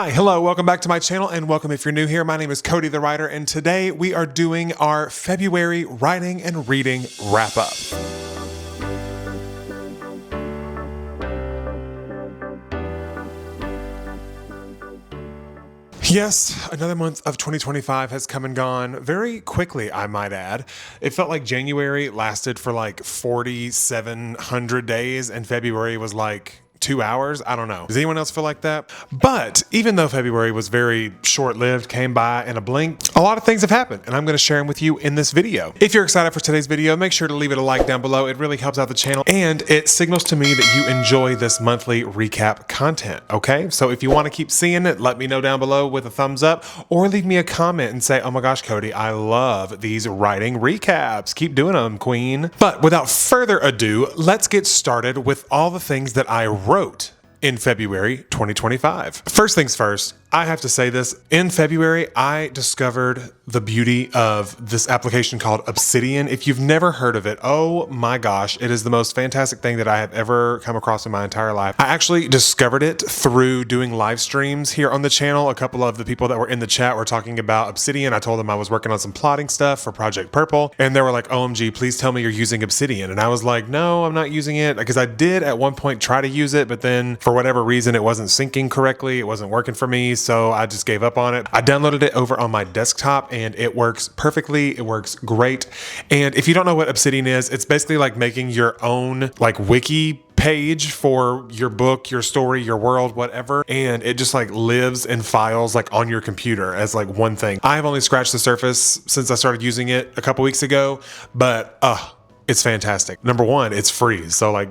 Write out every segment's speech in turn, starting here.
Hi, hello, welcome back to my channel, and welcome if you're new here. My name is Cody the Writer, and today we are doing our February writing and reading wrap-up. Yes, another month of 2025 has come and gone very quickly, I might add. It felt like January lasted for like 4,700 days, and February was like 2 hours. I don't know. Does anyone else feel like that? But even though February was very short-lived, came by in a blink, a lot of things have happened, and I'm going to share them with you in this video. If you're excited for today's video, make sure to leave it a like down below. It really helps out the channel, and it signals to me that you enjoy this monthly recap content, okay? So if you want to keep seeing it, let me know down below with a thumbs up, or leave me a comment and say, oh my gosh, Cody, I love these writing recaps. Keep doing them, queen. But without further ado, let's get started with all the things that I wrote in February 2025. First things first, I have to say this. In February, I discovered the beauty of this application called Obsidian. If you've never heard of it, oh my gosh, it is the most fantastic thing that I have ever come across in my entire life. I actually discovered it through doing live streams here on the channel. A couple of the people that were in the chat were talking about Obsidian. I told them I was working on some plotting stuff for Project Purple, and they were like, OMG, please tell me you're using Obsidian. And I was like, no, I'm not using it, because I did at one point try to use it, but then for whatever reason, it wasn't syncing correctly. It wasn't working for me. So I just gave up on it. I downloaded it over on my desktop, and it works perfectly. It works great. And if you don't know what Obsidian is, it's basically like making your own like wiki page for your book, your story, your world, whatever. And it just like lives in files like on your computer as like one thing. I have only scratched the surface since I started using it a couple weeks ago, but it's fantastic. Number one, it's free. So like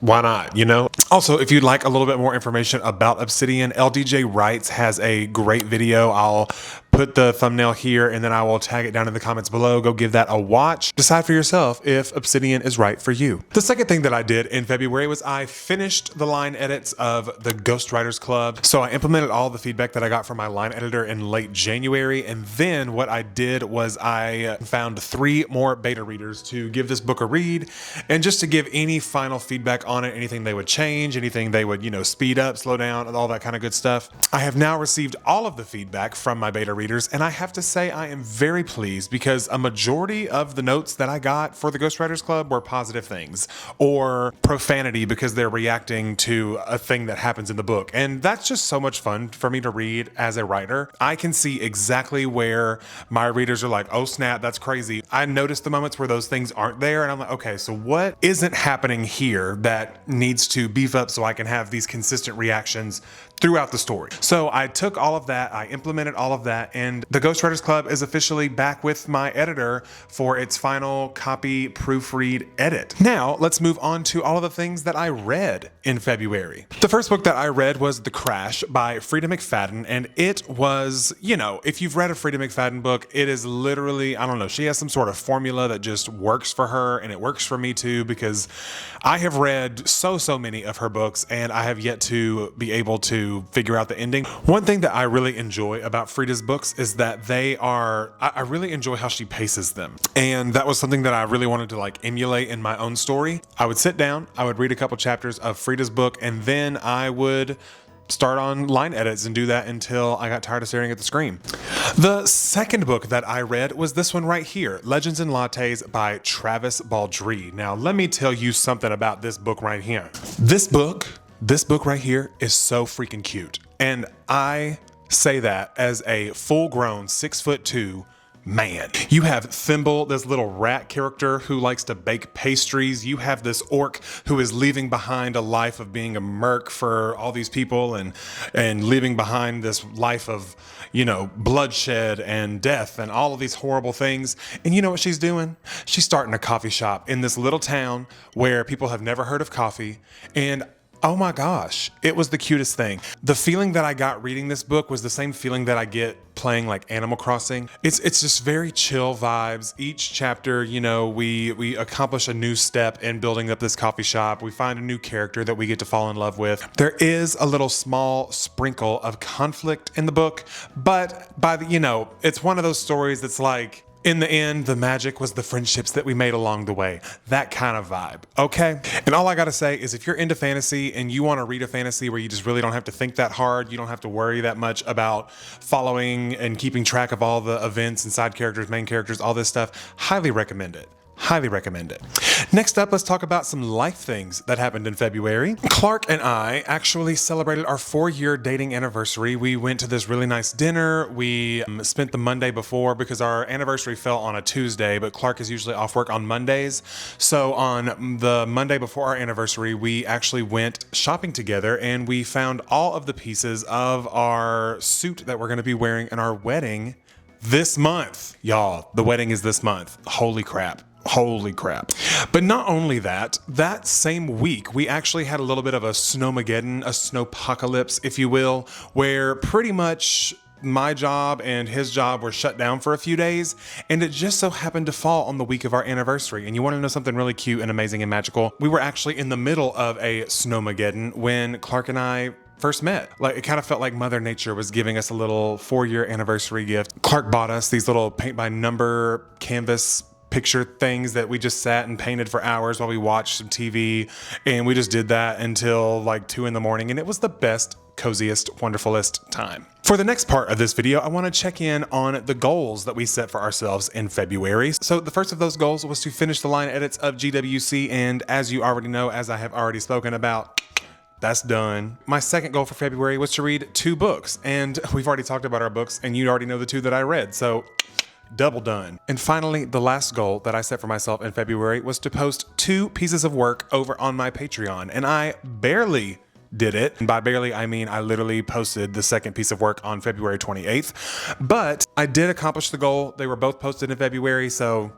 why not, you know? Also, if you'd like a little bit more information about Obsidian, LDJ Writes has a great video. I'll put the thumbnail here, and then I will tag it down in the comments below. Go give that a watch. Decide for yourself if Obsidian is right for you. The second thing that I did in February was I finished the line edits of the Ghostwriters Club. So I implemented all the feedback that I got from my line editor in late January, and then what I did was I found 3 more beta readers to give this book a read, and just to give any final feedback on it, anything they would change, anything they would, speed up, slow down, and all that kind of good stuff. I have now received all of the feedback from my beta readers, and I have to say I am very pleased, because a majority of the notes that I got for the Ghostwriters Club were positive things, or profanity because they're reacting to a thing that happens in the book. And that's just so much fun for me to read as a writer. I can see exactly where my readers are like, oh snap, that's crazy. I noticed the moments where those things aren't there, and I'm like, okay, so what isn't happening here that needs to beef up so I can have these consistent reactions throughout the story? So I took all of that, I implemented all of that, and the Ghostwriters Club is officially back with my editor for its final copy proofread edit. Now let's move on to all of the things that I read in February. The first book that I read was The Crash by Frieda McFadden, and it was, if you've read a Frieda McFadden book, it is literally, I don't know, she has some sort of formula that just works for her, and it works for me too, because I have read so many of her books, and I have yet to be able to figure out the ending. One thing that I really enjoy about Frieda's books is that I really enjoy how she paces them. And that was something that I really wanted to like emulate in my own story. I would sit down, I would read a couple chapters of Frieda's book, and then I would start on line edits and do that until I got tired of staring at the screen. The second book that I read was this one right here, Legends and Lattes by Travis Baldree. Now, let me tell you something about this book right here. This book right here is so freaking cute. And I say that as a full-grown 6'2" man. You have Thimble, this little rat character who likes to bake pastries. You have this orc who is leaving behind a life of being a merc for all these people, and leaving behind this life of, bloodshed and death and all of these horrible things. And you know what she's doing? She's starting a coffee shop in this little town where people have never heard of coffee. And oh my gosh, it was the cutest thing. The feeling that I got reading this book was the same feeling that I get playing like Animal Crossing. It's just very chill vibes. Each chapter, we accomplish a new step in building up this coffee shop. We find a new character that we get to fall in love with. There is a little small sprinkle of conflict in the book, but it's one of those stories that's like, in the end, the magic was the friendships that we made along the way. That kind of vibe, okay? And all I gotta say is if you're into fantasy and you wanna read a fantasy where you just really don't have to think that hard, you don't have to worry that much about following and keeping track of all the events and side characters, main characters, all this stuff, highly recommend it. Highly recommend it. Next up, let's talk about some life things that happened in February. Clark and I actually celebrated our 4-year dating anniversary. We went to this really nice dinner. We spent the Monday before because our anniversary fell on a Tuesday, but Clark is usually off work on Mondays. So on the Monday before our anniversary, we actually went shopping together and we found all of the pieces of our suit that we're going to be wearing in our wedding this month. Y'all, the wedding is this month. Holy crap. Holy crap. But not only that, that same week, we actually had a little bit of a snowmageddon, a snowpocalypse, if you will, where pretty much my job and his job were shut down for a few days, and it just so happened to fall on the week of our anniversary. And you want to know something really cute and amazing and magical? We were actually in the middle of a snowmageddon when Clark and I first met. Like, it kind of felt like Mother Nature was giving us a little 4-year anniversary gift. Clark bought us these little paint by number canvas picture things that we just sat and painted for hours while we watched some TV, and we just did that until like 2 a.m. and it was the best, coziest, wonderfulest time. For the next part of this video, I want to check in on the goals that we set for ourselves in February. So the first of those goals was to finish the line edits of GWC, and as you already know, as I have already spoken about, that's done. My second goal for February was to read 2 books, and we've already talked about our books, and you already know the 2 that I read, so double done. And finally, the last goal that I set for myself in February was to post 2 pieces of work over on my Patreon, and I barely did it. And by barely, I mean I literally posted the second piece of work on February 28th, but I did accomplish the goal. They were both posted in February, so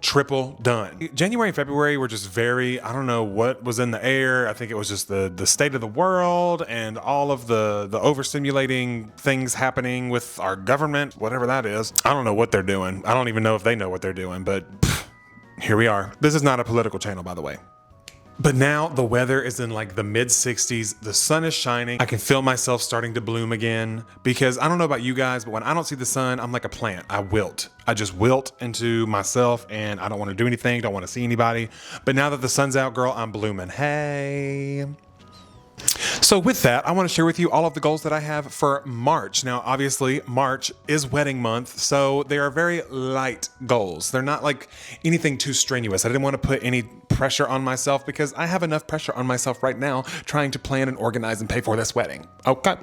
triple done. January and February were just very, I don't know what was in the air. I think it was just the state of the world and all of the overstimulating things happening with our government, whatever that is. I don't know what they're doing. I don't even know if they know what they're doing, but here we are. This is not a political channel, by the way. But now the weather is in like the mid 60s. The sun is shining. I can feel myself starting to bloom again because I don't know about you guys, but when I don't see the sun, I'm like a plant. I wilt. I just wilt into myself and I don't want to do anything. Don't want to see anybody. But now that the sun's out, girl, I'm blooming. Hey. So with that, I want to share with you all of the goals that I have for March. Now, obviously, March is wedding month, so they are very light goals. They're not like anything too strenuous. I didn't want to put any pressure on myself because I have enough pressure on myself right now trying to plan and organize and pay for this wedding. Okay.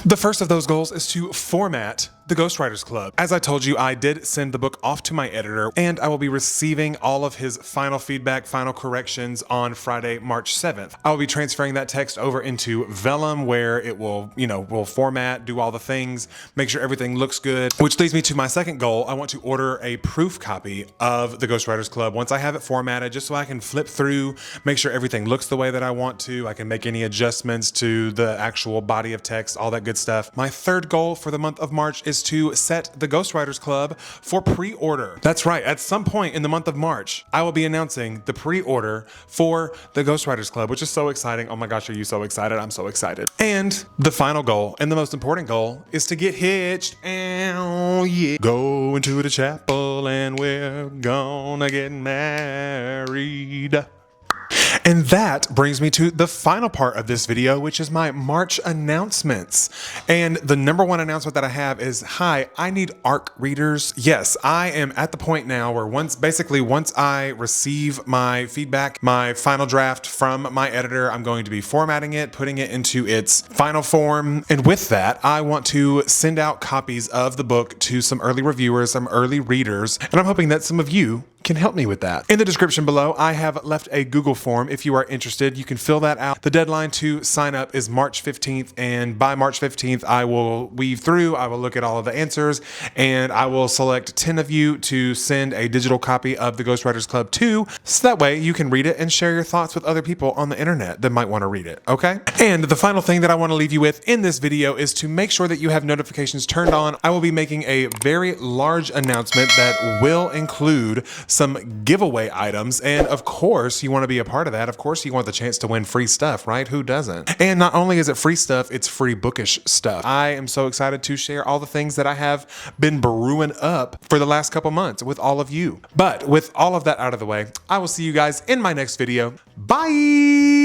The first of those goals is to format the Ghostwriters Club. As I told you, I did send the book off to my editor, and I will be receiving all of his final feedback, final corrections on Friday, March 7th. I will be transferring that text over into Vellum, where it will, will format, do all the things, make sure everything looks good, which leads me to my second goal. I want to order a proof copy of the Ghostwriters Club once I have it formatted, just so I can flip through, make sure everything looks the way that I want to. I can make any adjustments to the actual body of text, all that good stuff. My third goal for the month of March is to set the Ghostwriters Club for pre-order. That's right. At some point in the month of March, I will be announcing the pre-order for the Ghostwriters Club, which is so exciting. Oh my gosh, are you so excited? I'm so excited. And the final goal, and the most important goal, is to get hitched. Oh yeah. Go into the chapel and we're gonna get married. And that brings me to the final part of this video, which is my March announcements. And the number one announcement that I have is, hi, I need ARC readers. Yes, I am at the point now where once I receive my feedback, my final draft from my editor, I'm going to be formatting it, putting it into its final form. And with that, I want to send out copies of the book to some early reviewers, some early readers. And I'm hoping that some of you can help me with that. In the description below, I have left a Google form. If you are interested, you can fill that out. The deadline to sign up is March 15th, and by March 15th, I will weave through, I will look at all of the answers, and I will select 10 of you to send a digital copy of the Ghostwriters Club to, so that way you can read it and share your thoughts with other people on the internet that might want to read it, okay? And the final thing that I want to leave you with in this video is to make sure that you have notifications turned on. I will be making a very large announcement that will include some giveaway items. And of course, you want to be a part of that. Of course, you want the chance to win free stuff, right? Who doesn't? And not only is it free stuff, it's free bookish stuff. I am so excited to share all the things that I have been brewing up for the last couple months with all of you. But with all of that out of the way, I will see you guys in my next video. Bye!